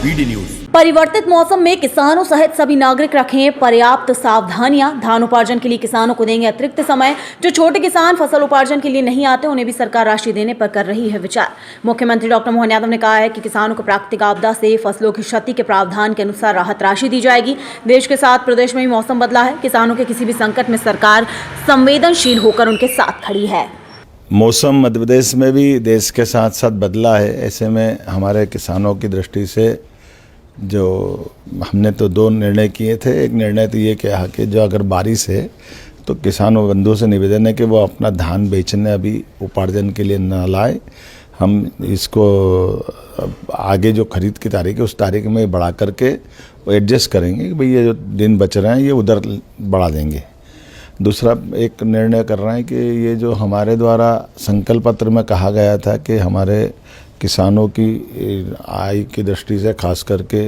BD news. परिवर्तित मौसम में किसानों सहित सभी नागरिक रखें पर्याप्त सावधानियां। धान उपार्जन के लिए किसानों को देंगे अतिरिक्त समय। जो छोटे किसान फसल उपार्जन के लिए नहीं आते उन्हें भी सरकार राशि देने पर कर रही है विचार। मुख्यमंत्री डॉक्टर मोहन यादव ने कहा है कि किसानों को प्राकृतिक आपदा से फसलों की क्षति के प्रावधान के अनुसार राहत राशि दी जाएगी। देश के साथ प्रदेश में भी मौसम बदला है। किसानों के किसी भी संकट में सरकार संवेदनशील होकर उनके साथ खड़ी है। मौसम मध्य प्रदेश में भी देश के साथ साथ बदला है। ऐसे में हमारे किसानों की दृष्टि से जो हमने तो दो निर्णय किए थे। एक निर्णय तो ये कहा कि जो अगर बारिश है तो किसानों बंधुओं से निवेदन है कि वो अपना धान बेचने अभी उपार्जन के लिए न लाए। हम इसको आगे जो खरीद की तारीख है उस तारीख में बढ़ा करके वो एडजस्ट करेंगे कि भाई ये जो दिन बच रहे हैं ये उधर बढ़ा देंगे। दूसरा एक निर्णय कर रहे हैं कि ये जो हमारे द्वारा संकल्प पत्र में कहा गया था कि हमारे किसानों की आय की दृष्टि से खास करके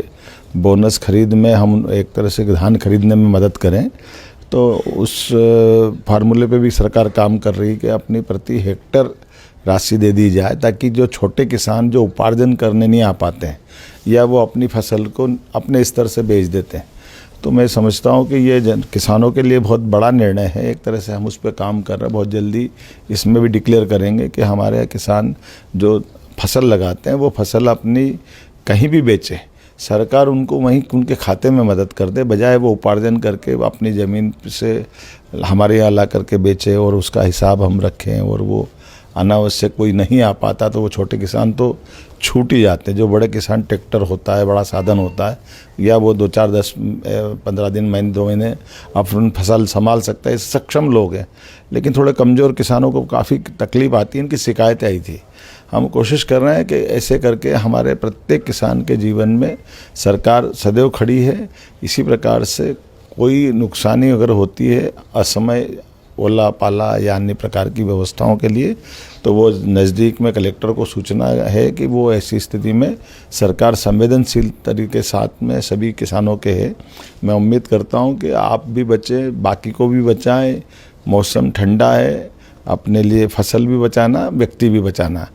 बोनस खरीद में हम एक तरह से धान खरीदने में मदद करें, तो उस फार्मूले पे भी सरकार काम कर रही है कि अपनी प्रति हेक्टर राशि दे दी जाए, ताकि जो छोटे किसान जो उपार्जन करने नहीं आ पाते हैं या वो अपनी फसल को अपने स्तर से बेच देते हैं, तो मैं समझता हूँ कि ये किसानों के लिए बहुत बड़ा निर्णय है। एक तरह से हम उस पर काम कर रहे हैं। बहुत जल्दी इसमें भी डिक्लेयर करेंगे कि हमारे किसान जो फसल लगाते हैं वो फसल अपनी कहीं भी बेचे, सरकार उनको वहीं उनके खाते में मदद कर दे, बजाय वो उपार्जन करके अपनी ज़मीन से हमारे यहाँ ला करके बेचे और उसका हिसाब हम रखें। और वो अनावश्यक कोई नहीं आ पाता तो वो छोटे किसान तो छूट ही जाते हैं। जो बड़े किसान ट्रैक्टर होता है, बड़ा साधन होता है, या वो 2-4 10-15 दिन महीने 2 महीने अपन फसल संभाल सकता है, सक्षम लोग हैं। लेकिन थोड़े कमज़ोर किसानों को काफ़ी तकलीफ आती है। इनकी शिकायतें आई थी। हम कोशिश कर रहे हैं कि ऐसे करके हमारे प्रत्येक किसान के जीवन में सरकार सदैव खड़ी है। इसी प्रकार से कोई नुकसानी अगर होती है असमय ओला पाला या अन्य प्रकार की व्यवस्थाओं के लिए, तो वो नज़दीक में कलेक्टर को सूचना है कि वो ऐसी स्थिति में सरकार संवेदनशील तरीके साथ में सभी किसानों के है। मैं उम्मीद करता हूँ कि आप भी बचें, बाकी को भी बचाएं। मौसम ठंडा है, अपने लिए फसल भी बचाना, व्यक्ति भी बचाना।